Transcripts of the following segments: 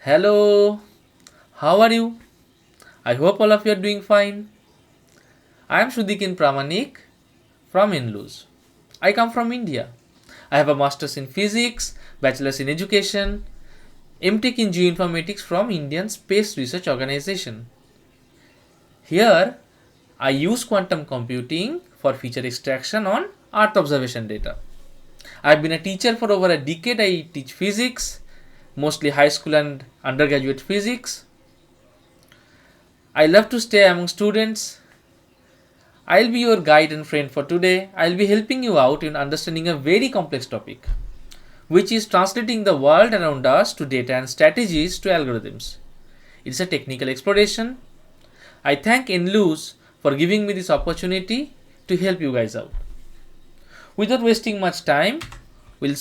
Hello, how are you? I hope all of you are doing fine. I am Sudikin from enluz. I come from India. I have a master's in physics, bachelor's in education, MTech in geoinformatics from Indian Space Research Organization. Here, I use quantum computing for feature extraction on Earth observation data. I've been a teacher for over a decade. I teach physics, mostly high school and undergraduate physics. I love to stay among students. I'll be your guide and friend for today. I'll be helping you out in understanding a very complex topic, which is translating the world around us to data and strategies to algorithms. It's a technical exploration. I thank enluz for giving me this opportunity to help you guys out. Without wasting much time, we'll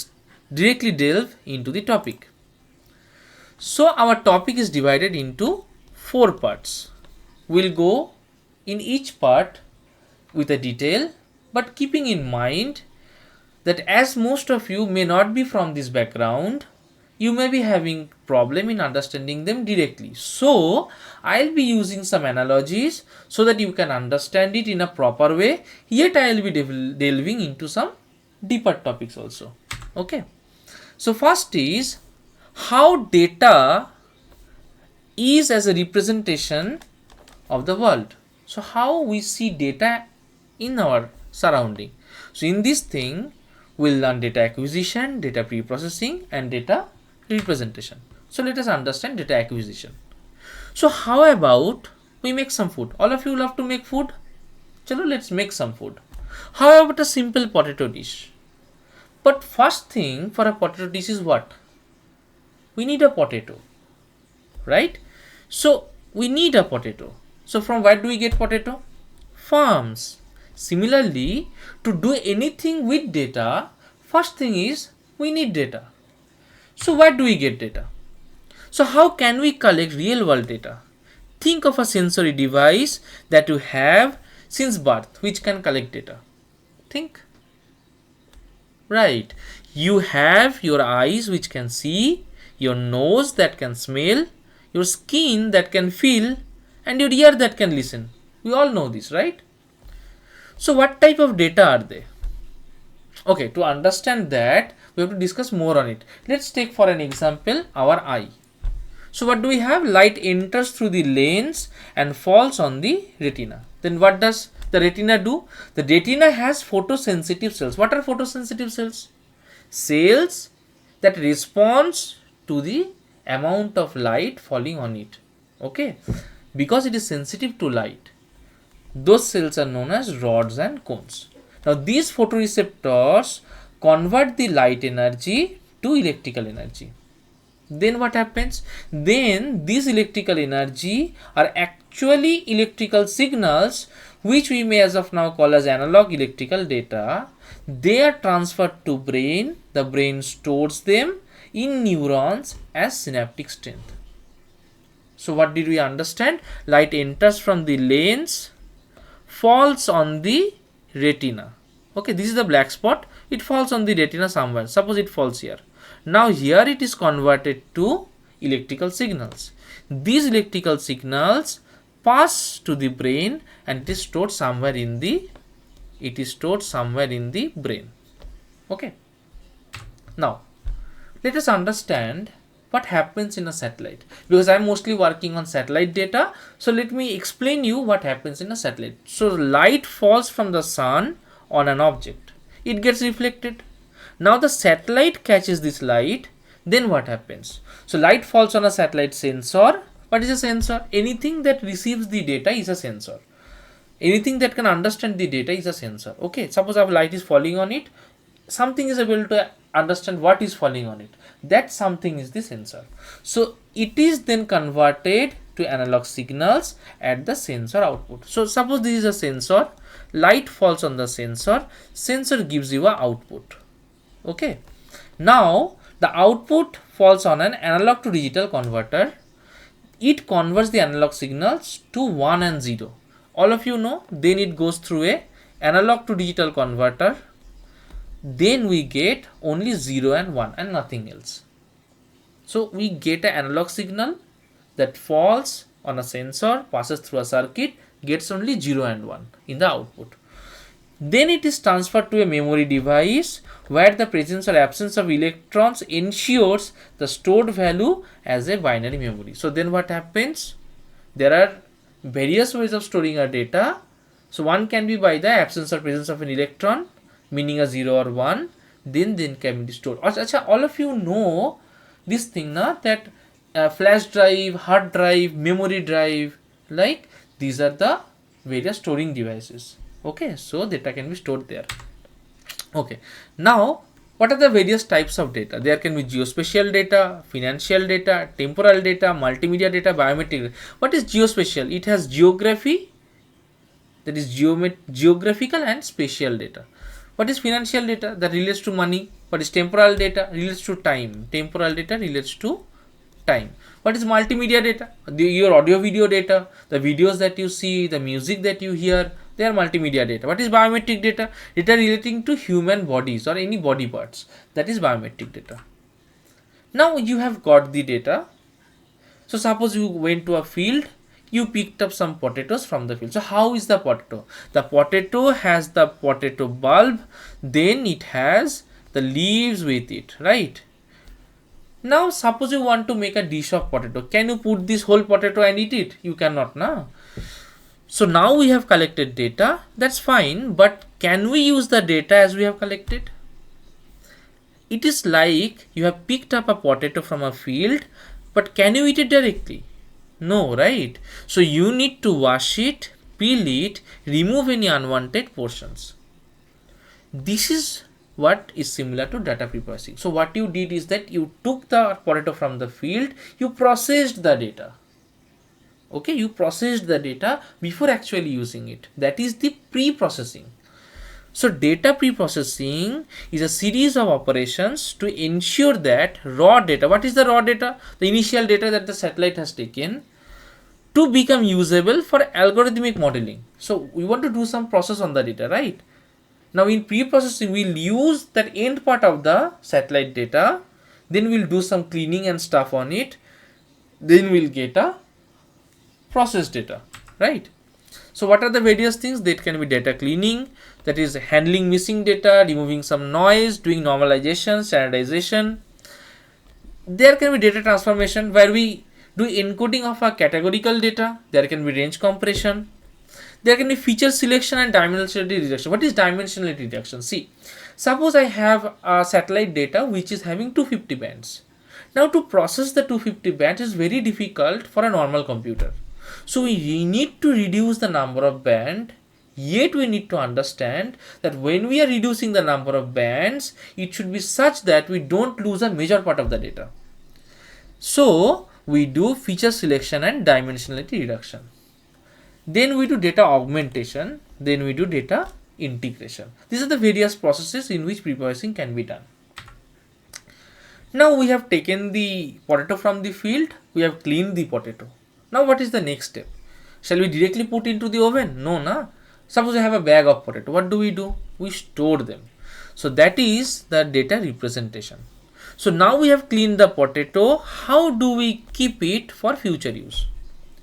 directly delve into the topic. So our topic is divided into 4 parts. We'll go in each part with a detail, but keeping in mind that as most of you may not be from this background, you may be having problem in understanding them directly. So I'll be using some analogies so that you can understand it in a proper way, yet I'll be delving into some deeper topics also. Okay, so first is how data is as a representation of the world. So how we see data in our surrounding. So in this thing, we'll learn data acquisition, data pre-processing and data representation. So let us understand data acquisition. So how about we make some food? All of you love to make food? Chalo, let's make some food. How about a simple potato dish? But first thing for a potato dish is what? We need a potato, right? So we need a potato. So from where do we get potato? Farms. Similarly, to do anything with data, first thing is we need data. So where do we get data? So how can we collect real world data? Think of a sensory device that you have since birth which can collect data. Think. Right. You have your eyes which can see, your nose that can smell, your skin that can feel, and your ear that can listen. We all know this, right? So what type of data are they? Okay, to understand that, we have to discuss more on it. Let's take for an example our eye. So what do we have? Light enters through the lens and falls on the retina. Then what does the retina do? The retina has photosensitive cells. What are photosensitive cells? Cells that responds to the amount of light falling on it. Okay, because it is sensitive to light, those cells are known as rods and cones. Now these photoreceptors convert the light energy to electrical energy. Then what happens? Then these electrical energy are actually electrical signals which we may as of now call as analog electrical data. They are transferred to brain. The brain stores them in neurons as synaptic strength. So what did we understand? Light enters from the lens, falls on the retina. Okay, this is the black spot. It falls on the retina somewhere. Suppose it falls here. Now here it is converted to electrical signals. These electrical signals pass to the brain and it is stored somewhere in the brain. Okay. Now let us understand what happens in a satellite, because I am mostly working on satellite data. So let me explain you what happens in a satellite. So light falls from the sun on an object. It gets reflected. Now the satellite catches this light. Then what happens? So light falls on a satellite sensor. What is a sensor? Anything that receives the data is a sensor. Anything that can understand the data is a sensor. Okay, suppose our light is falling on it. Something is able to understand what is falling on it. That something is the sensor. So it is then converted to analog signals at the sensor output. So suppose this is a sensor. Light falls on the sensor. Sensor gives you an output. Okay. Now the output falls on an analog to digital converter. It converts the analog signals to 1 and 0. All of you know. Then it goes through a analog to digital converter. Then we get only 0 and 1 and nothing else. So we get an analog signal that falls on a sensor, passes through a circuit, gets only 0 and 1 in the output. Then it is transferred to a memory device where the presence or absence of electrons ensures the stored value as a binary memory. So then what happens? There are various ways of storing our data. So one can be by the absence or presence of an electron, meaning a 0 or 1, then can be stored. All of you know this thing na, that flash drive, hard drive, memory drive, like these are the various storing devices. Okay, so data can be stored there. Okay, now what are the various types of data? There can be geospatial data, financial data, temporal data, multimedia data, biometric data. What is geospatial? It has geography, that is geographical and spatial data. What is financial data? That relates to money. What is temporal data? Relates to time. Temporal data relates to time. What is multimedia data? Your audio video data, the videos that you see, the music that you hear, they are multimedia data. What is biometric data? Data relating to human bodies or any body parts, that is biometric data. Now you have got the data. So suppose you went to a field, you picked up some potatoes from the field. So how is the potato? The potato has the potato bulb, then it has the leaves with it, right? Now suppose you want to make a dish of potato. Can you put this whole potato and eat it? You cannot, na? So now we have collected data, that's fine, but can we use the data as we have collected? It is like you have picked up a potato from a field, but can you eat it directly? No, right? So you need to wash it, peel it, remove any unwanted portions. This is what is similar to data preprocessing. So what you did is that you took the potato from the field, you processed the data. Okay, you processed the data before actually using it. That is the pre-processing. So data pre-processing is a series of operations to ensure that raw data, what is the raw data? The initial data that the satellite has taken, to become usable for algorithmic modeling. So we want to do some process on the data, right? Now in pre-processing, we'll use that end part of the satellite data, then we'll do some cleaning and stuff on it, then we'll get a processed data, right? So what are the various things? That can be data cleaning, that is handling missing data, removing some noise, doing normalization, standardization. There can be data transformation where we do encoding of a categorical data. There can be range compression. There can be feature selection and dimensionality reduction. What is dimensionality reduction? See, suppose I have a satellite data which is having 250 bands. Now to process the 250 bands is very difficult for a normal computer. So we need to reduce the number of bands, yet we need to understand that when we are reducing the number of bands, it should be such that we don't lose a major part of the data. So we do feature selection and dimensionality reduction. Then we do data augmentation, then we do data integration. These are the various processes in which preprocessing can be done. Now we have taken the potato from the field, we have cleaned the potato. Now what is the next step? Shall we directly put into the oven? No, na. Suppose I have a bag of potato. What do? We store them. So that is the data representation. So now we have cleaned the potato. How do we keep it for future use?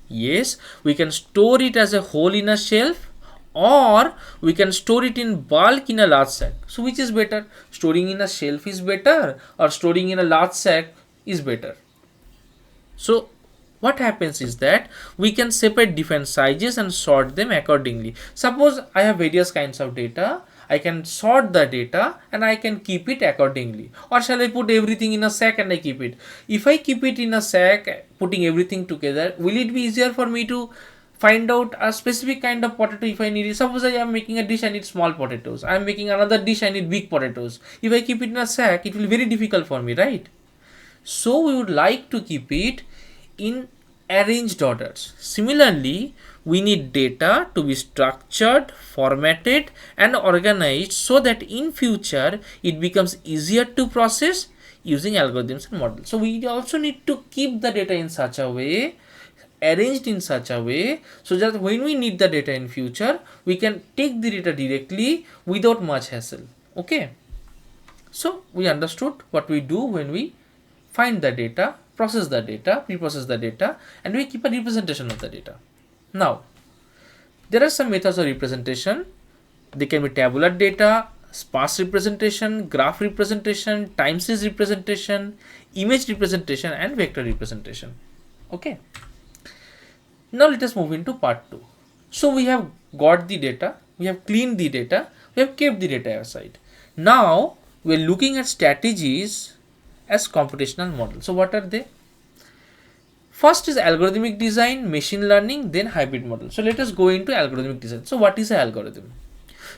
Yes, we can store it as a whole in a shelf, or we can store it in bulk in a large sack. So which is better? Storing in a shelf is better, or storing in a large sack is better? So what happens is that we can separate different sizes and sort them accordingly. Suppose I have various kinds of data, I can sort the data and I can keep it accordingly. Or shall I put everything in a sack and I keep it? If I keep it in a sack, putting everything together, will it be easier for me to find out a specific kind of potato if I need it? Suppose I am making a dish, I need small potatoes. I am making another dish, I need big potatoes. If I keep it in a sack, it will be very difficult for me, right? So we would like to keep it in arranged orders. Similarly, we need data to be structured, formatted and organized so that in future it becomes easier to process using algorithms and models. So we also need to keep the data in such a way, arranged in such a way, so that when we need the data in future, we can take the data directly without much hassle. Okay. So we understood what we do when we find the data, process the data, pre-process the data, and we keep a representation of the data. Now, there are some methods of representation. They can be tabular data, sparse representation, graph representation, time series representation, image representation, and vector representation. Okay. Now let us move into part 2. So we have got the data, we have cleaned the data, we have kept the data aside. Now we are looking at strategies as computational models. So what are they? First is algorithmic design, machine learning, then hybrid model. So let us go into algorithmic design. So what is an algorithm?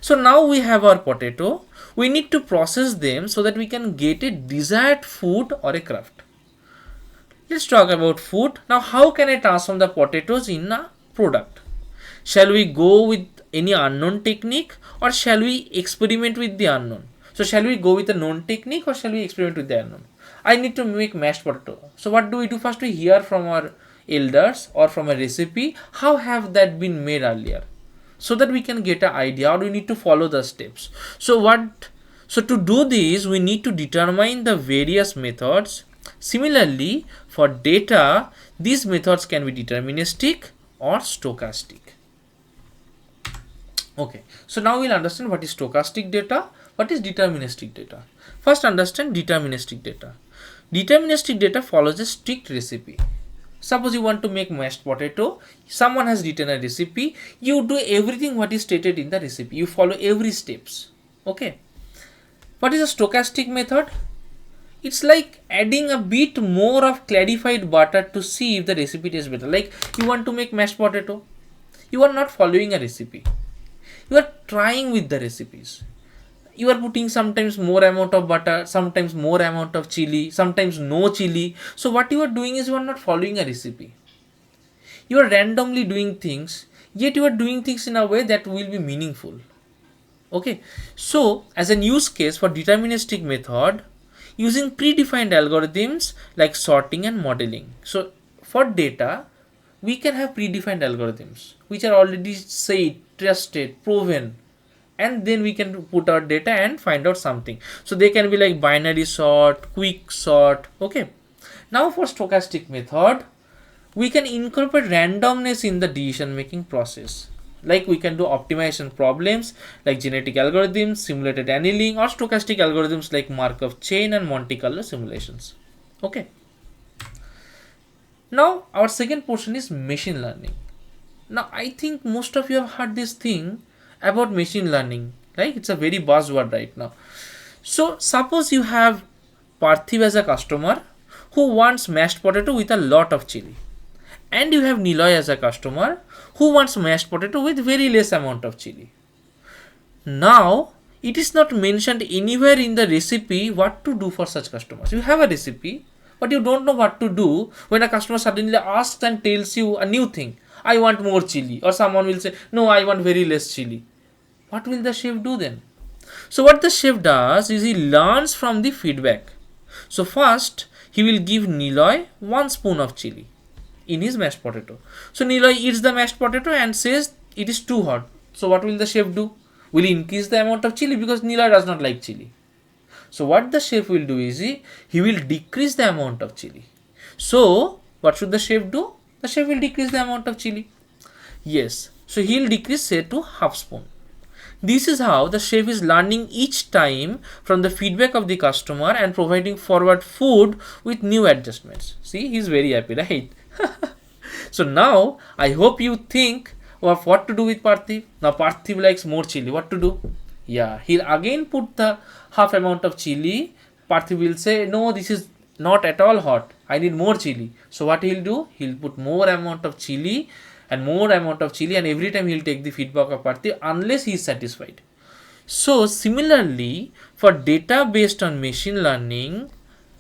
So now we have our potato. We need to process them so that we can get a desired food or a craft. Let's talk about food. Now how can I transform the potatoes in a product? Shall we go with any unknown technique, or shall we experiment with the unknown? So shall we go with a known technique, or shall we experiment with the unknown? I need to make mashed potato. So what do we do? First we hear from our elders or from a recipe, how have that been made earlier, so that we can get an idea, or we need to follow the steps. So to do this, we need to determine the various methods. Similarly, for data, these methods can be deterministic or stochastic. Okay, so now we'll understand what is stochastic data, what is deterministic data. First, understand deterministic data. Deterministic data follows a strict recipe. Suppose you want to make mashed potato, someone has written a recipe, you do everything what is stated in the recipe, you follow every steps. Okay. What is a stochastic method? It's like adding a bit more of clarified butter to see if the recipe tastes better. Like you want to make mashed potato, you are not following a recipe, you are trying with the recipes. You are putting sometimes more amount of butter, sometimes more amount of chili, sometimes no chili. So what you are doing is you are not following a recipe. You are randomly doing things, yet you are doing things in a way that will be meaningful. Okay. So as an use case for deterministic method, using predefined algorithms like sorting and modeling. So for data, we can have predefined algorithms which are already said, trusted, proven, and then we can put our data and find out something. So they can be like binary sort, quick sort. Okay. Now for stochastic method, we can incorporate randomness in the decision making process. Like we can do optimization problems like genetic algorithms, simulated annealing, or stochastic algorithms like Markov chain and Monte Carlo simulations. Okay. Now our second portion is machine learning. Now I think most of you have heard this thing about machine learning, right? It's a very buzzword right now. So suppose you have Parthiv as a customer who wants mashed potato with a lot of chili, and you have Niloy as a customer who wants mashed potato with very less amount of chili. Now it is not mentioned anywhere in the recipe what to do for such customers. You have a recipe, but you don't know what to do when a customer suddenly asks and tells you a new thing. I want more chili, or someone will say, no, I want very less chili. What will the chef do then? So what the chef does is he learns from the feedback. So first he will give Niloy 1 spoon of chili in his mashed potato. So Niloy eats the mashed potato and says it is too hot. So what will the chef do? Will he increase the amount of chili because Niloy does not like chili? So what the chef will do is he will decrease the amount of chili. So what should the chef do? The chef will decrease the amount of chili. Yes. So he will decrease, say, to half spoon. This is how the chef is learning each time from the feedback of the customer and providing forward food with new adjustments. See, he's very happy, right? So now I hope you think of what to do with Parthiv. Now Parthiv likes more chili. What to do? Yeah, he'll again put the half amount of chili. Parthiv will say, no, this is not at all hot. I need more chili. So what he'll do? He'll put more amount of chili and more amount of chili, and every time he'll take the feedback of Parthiv unless he is satisfied. So similarly, for data based on machine learning,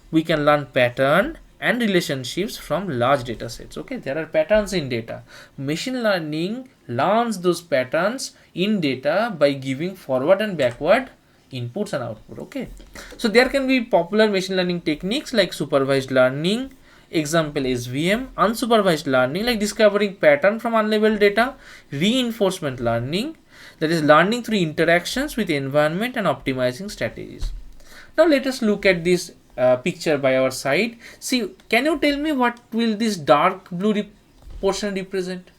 we can learn pattern and relationships from large data sets. Okay, there are patterns in data. Machine learning learns those patterns in data by giving forward and backward inputs and output. Okay, so there can be popular machine learning techniques like supervised learning, example SVM, unsupervised learning like discovering pattern from unlabeled data, reinforcement learning, that is learning through interactions with environment and optimizing strategies. Now let us look at this picture by our side. See, can you tell me what will this dark blue portion represent,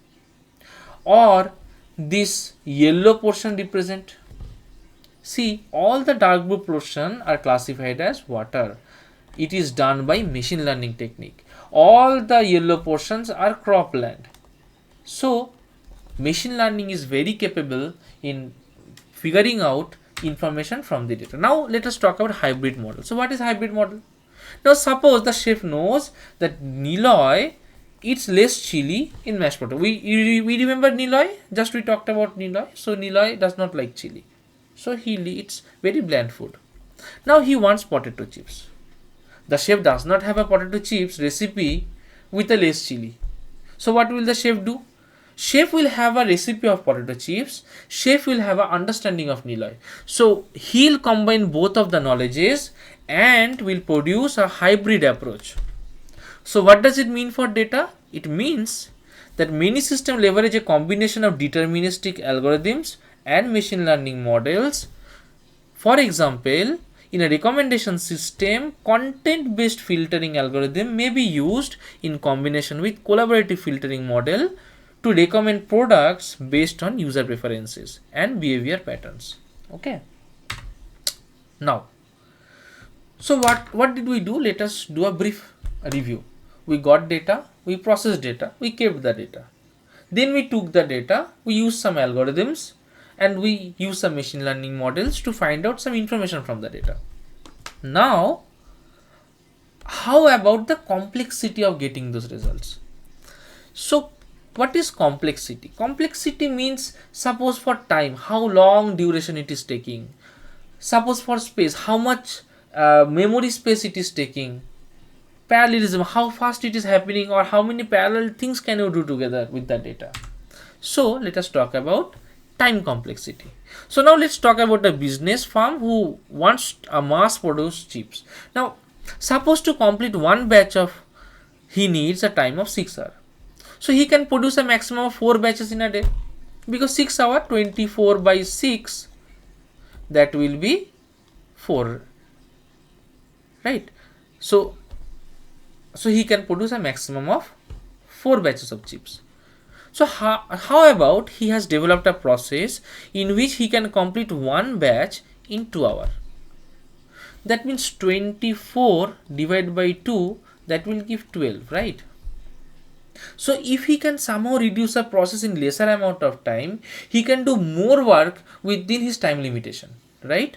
or this yellow portion represent? See, all the dark blue portion are classified as water. It is done by machine learning technique. All the yellow portions are cropland. So machine learning is very capable in figuring out information from the data. Now let us talk about hybrid model. So what is hybrid model? Now suppose the chef knows that Niloy eats less chili in mashed potato. We remember Niloy? Just we talked about Niloy. So Niloy does not like chili. So he eats very bland food. Now he wants potato chips. The chef does not have a potato chips recipe with a less chili. So what will the chef do? Chef will have a recipe of potato chips. Chef will have an understanding of Niloy. So he'll combine both of the knowledges and will produce a hybrid approach. So what does it mean for data? It means that many systems leverage a combination of deterministic algorithms and machine learning models. For example, in a recommendation system, content-based filtering algorithm may be used in combination with collaborative filtering model to recommend products based on user preferences and behavior patterns. Okay. Now, so what did we do? Let us do a brief review. We got data, we processed data, we kept the data. Then we took the data, we used some algorithms, and we use some machine learning models to find out some information from the data. Now, how about the complexity of getting those results? So, what is complexity? Complexity means, suppose for time, how long duration it is taking. Suppose for space, how much memory space it is taking. Parallelism, how fast it is happening, or how many parallel things can you do together with the data. So, let us talk about time complexity. So now let's talk about a business firm who wants a mass produced chips. Now suppose to complete one batch of, he needs a time of 6 hours. So he can produce a maximum of 4 batches in a day, because 6 hours 24 by 6, that will be 4, right? So he can produce a maximum of 4 batches of chips. So how about he has developed a process in which he can complete one batch in 2 hours. That means 24 divided by 2, that will give 12, right? So if he can somehow reduce a process in lesser amount of time, he can do more work within his time limitation, right?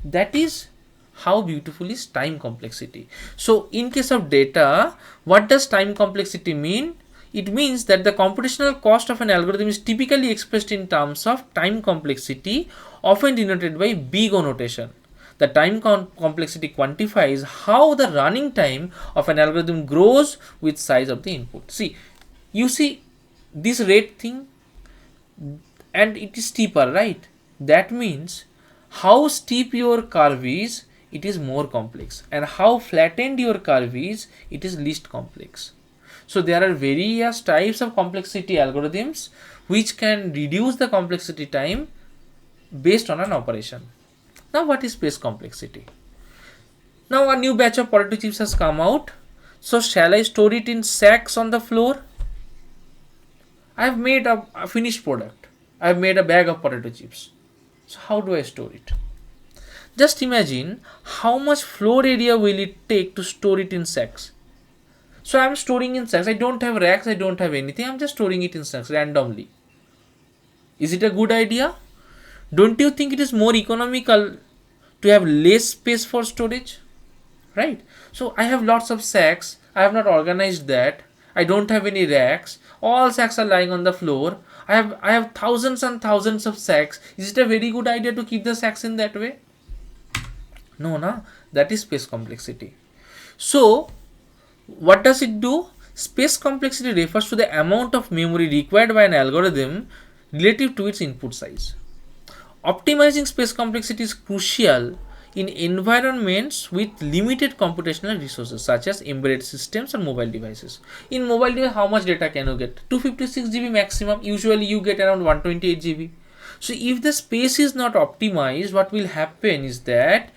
That is how beautiful is time complexity. So in case of data, what does time complexity mean? It means that the computational cost of an algorithm is typically expressed in terms of time complexity, often denoted by big O notation. The time complexity quantifies how the running time of an algorithm grows with size of the input. See, you see this red thing, and it is steeper, right? That means how steep your curve is, it is more complex, and how flattened your curve is, it is least complex. So there are various types of complexity algorithms which can reduce the complexity time based on an operation. Now what is space complexity? Now a new batch of potato chips has come out. So shall I store it in sacks on the floor? I have made a finished product. I have made a bag of potato chips. So how do I store it? Just imagine how much floor area will it take to store it in sacks. So I am storing in sacks. I don't have racks, I don't have anything. I am just storing it in sacks randomly. Is it a good idea? Don't you think it is more economical to have less space for storage? Right? So I have lots of sacks. I have not organized that. I don't have any racks. All sacks are lying on the floor. I have thousands and thousands of sacks. Is it a very good idea to keep the sacks in that way? No, that is space complexity. So what does it do? Space complexity refers to the amount of memory required by an algorithm relative to its input size. Optimizing space complexity is crucial in environments with limited computational resources such as embedded systems or mobile devices. In mobile device, how much data can you get? 256 GB maximum. Usually you get around 128 GB. So if the space is not optimized, what will happen is that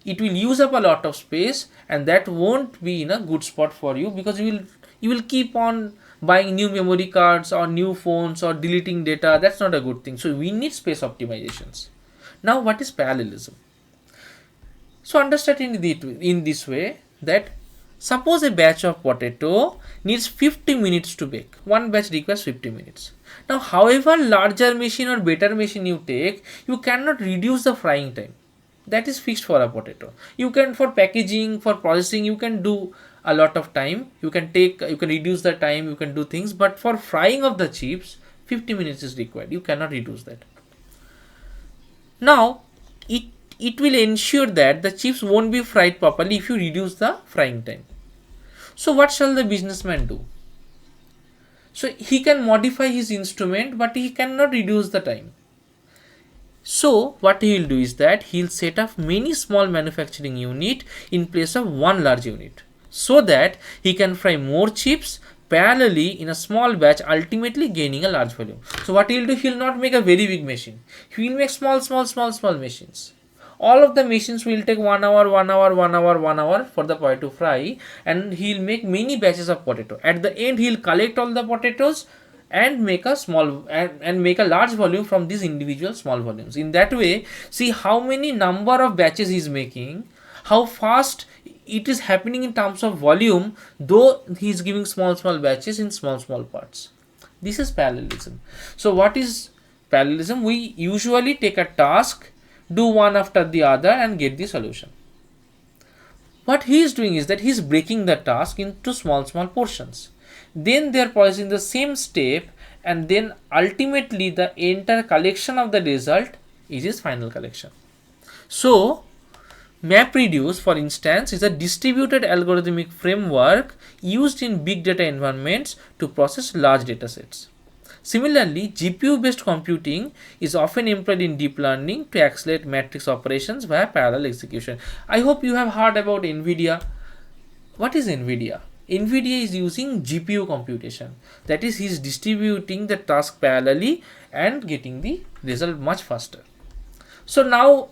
it will use up a lot of space, and that won't be in a good spot for you, because you will keep on buying new memory cards or new phones or deleting data. That's not a good thing. So we need space optimizations. Now what is parallelism? So understand in this way, that suppose a batch of potato needs 50 minutes to bake. One batch requires 50 minutes. Now however larger machine or better machine you take, you cannot reduce the frying time. That is fixed for a potato. You can, for packaging, for processing, you can do a lot of time. You can reduce the time, you can do things, but for frying of the chips, 50 minutes is required. You cannot reduce that. Now it will ensure that the chips won't be fried properly if you reduce the frying time. So what shall the businessman do? So he can modify his instrument, but he cannot reduce the time. So what he will do is that he will set up many small manufacturing unit in place of one large unit, so that he can fry more chips parallelly in a small batch, ultimately gaining a large volume. So what he will do, he will not make a very big machine. He will make small machines. All of the machines will take 1 hour for the potato fry, and he will make many batches of potato. At the end, he will collect all the potatoes and make a large volume from these individual small volumes. In that way, see how many number of batches he is making, how fast it is happening in terms of volume, though he is giving small batches in small parts. This is parallelism. So what is parallelism? We usually take a task, do one after the other, and get the solution. What he is doing is that he is breaking the task into small portions. Then they are processing the same step, and then ultimately the entire collection of the result is his final collection. So MapReduce, for instance, is a distributed algorithmic framework used in big data environments to process large data sets. Similarly, GPU-based computing is often employed in deep learning to accelerate matrix operations via parallel execution. I hope you have heard about NVIDIA. What is NVIDIA? NVIDIA is using GPU computation. That is, he is distributing the task parallelly and getting the result much faster. So now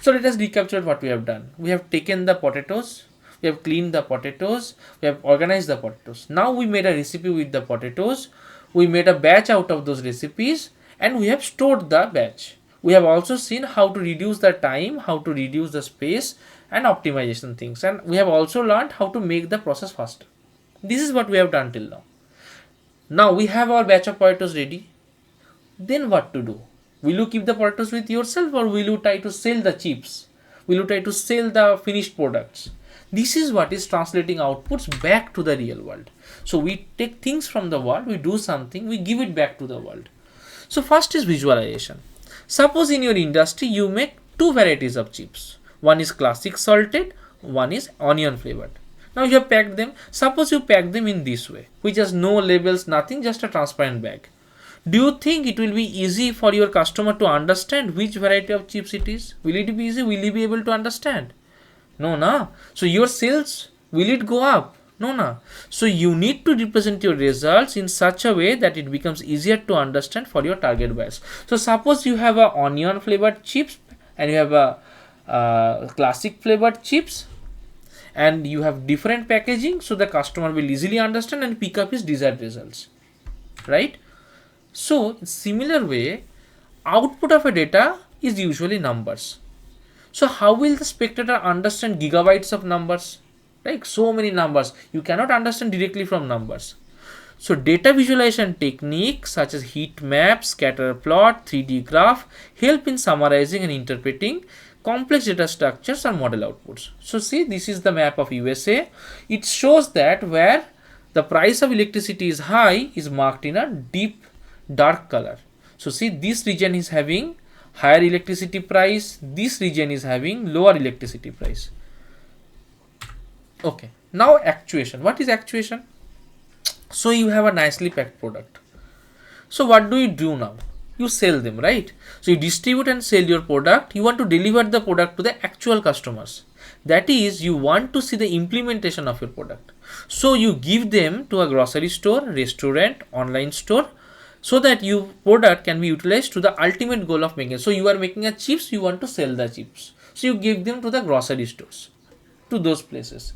so let us recapture what we have done. We have taken the potatoes, we have cleaned the potatoes, we have organized the potatoes. Now we made a recipe with the potatoes, we made a batch out of those recipes, and we have stored the batch. We have also seen how to reduce the time, how to reduce the space, and optimization things. And we have also learned how to make the process faster. This is what we have done till now. Now we have our batch of potatoes ready. Then what to do? Will you keep the potatoes with yourself, or will you try to sell the chips? Will you try to sell the finished products? This is what is translating outputs back to the real world. So we take things from the world, we do something, we give it back to the world. So first is visualization. Suppose in your industry you make two varieties of chips. One is classic salted, one is onion flavored. Now you have packed them. Suppose you pack them in this way, which has no labels, nothing, just a transparent bag. Do you think it will be easy for your customer to understand which variety of chips it is? Will it be easy? Will he be able to understand? No, no. So your sales, will it go up? No, no. So you need to represent your results in such a way that it becomes easier to understand for your target buyers. So suppose you have a onion flavored chips and you have a classic flavored chips, and you have different packaging, so the customer will easily understand and pick up his desired results, right? So in similar way, output of a data is usually numbers. So how will the spectator understand gigabytes of numbers? Like so many numbers, you cannot understand directly from numbers. So data visualization techniques such as heat map, scatter plot, 3D graph help in summarizing and interpreting complex data structures and model outputs. So see, this is the map of USA. It shows that where the price of electricity is high is marked in a deep dark color. So see, this region is having higher electricity price, this region is having lower electricity price. Okay, now actuation. What is actuation? So you have a nicely packed product. So what do you do now? You sell them, right? So you distribute and sell your product. You want to deliver the product to the actual customers. That is, you want to see the implementation of your product. So you give them to a grocery store, restaurant, online store, so that your product can be utilized to the ultimate goal of making. So you are making a chips, you want to sell the chips. So you give them to the grocery stores, to those places.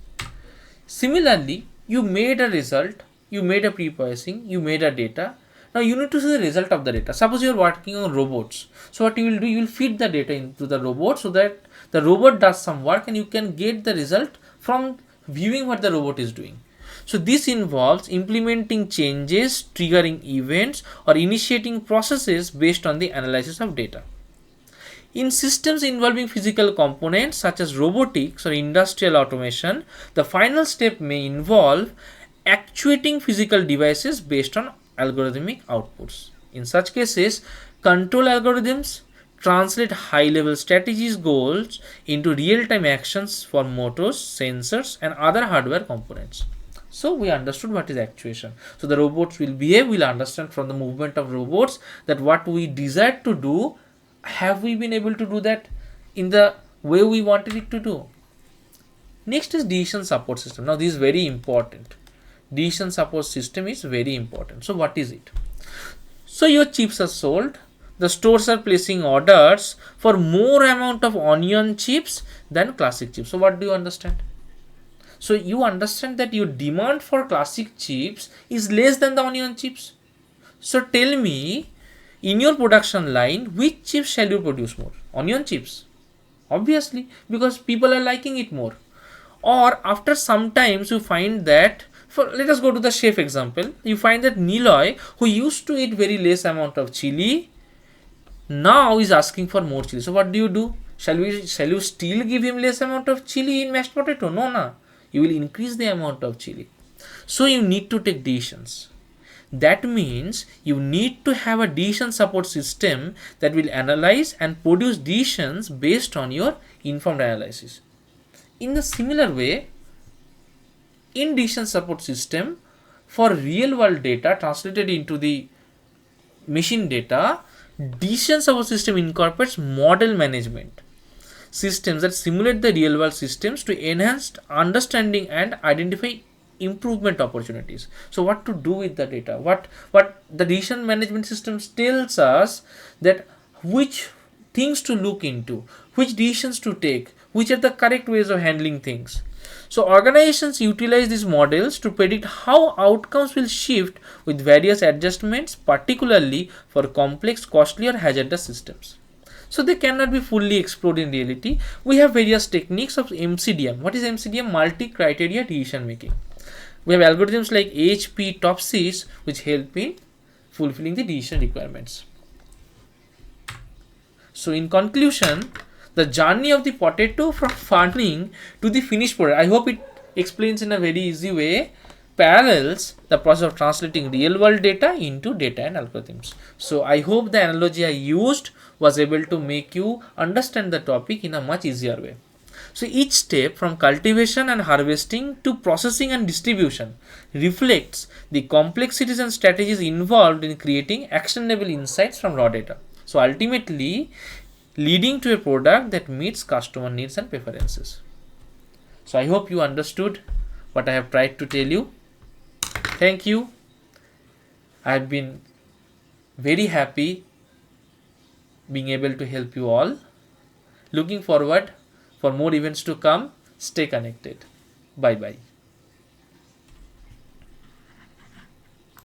Similarly, you made a result, you made a pre-processing, you made a data. Now you need to see the result of the data. Suppose you are working on robots. So what you will do, you will feed the data into the robot so that the robot does some work and you can get the result from viewing what the robot is doing. So this involves implementing changes, triggering events, or initiating processes based on the analysis of data. In systems involving physical components such as robotics or industrial automation, the final step may involve actuating physical devices based on algorithmic outputs. In such cases, control algorithms translate high-level strategies goals into real-time actions for motors, sensors, and other hardware components. So we understood what is actuation. So the robots will behave, we'll understand from the movement of robots that what we desire to do, have we been able to do that in the way we wanted it to do. Next is decision support system. Now this is very important. Decision support system is very important. So what is it? So your chips are sold, the stores are placing orders for more amount of onion chips than classic chips. So what do you understand? So you understand that your demand for classic chips is less than the onion chips. So tell me, in your production line, which chips shall you produce more? Onion chips. Obviously, because people are liking it more. Or after some times you find that, let us go to the chef example. You find that Niloy, who used to eat very less amount of chili, now is asking for more chili. So what do? Shall you still give him less amount of chili in mashed potato? No, no. You will increase the amount of chili. So you need to take decisions. That means you need to have a decision support system that will analyze and produce decisions based on your informed analysis. In the similar way, in decision support system, for real world data translated into the machine data, decision support system incorporates model management systems that simulate the real world systems to enhance understanding and identify improvement opportunities. So what to do with the data? What the decision management systems tells us that which things to look into, which decisions to take, which are the correct ways of handling things. So organizations utilize these models to predict how outcomes will shift with various adjustments, particularly for complex, costly or hazardous systems. So they cannot be fully explored in reality. We have various techniques of MCDM. What is MCDM? Multi-criteria decision making. We have algorithms like HP, TOPSIS, which help in fulfilling the decision requirements. So in conclusion, the journey of the potato from farming to the finished product, I hope it explains in a very easy way, parallels the process of translating real world data into data and algorithms. So I hope the analogy I used was able to make you understand the topic in a much easier way. So each step from cultivation and harvesting to processing and distribution reflects the complexities and strategies involved in creating actionable insights from raw data. So ultimately leading to a product that meets customer needs and preferences. So I hope you understood what I have tried to tell you. Thank you. I have been very happy being able to help you all. Looking forward for more events to come. Stay connected. Bye bye.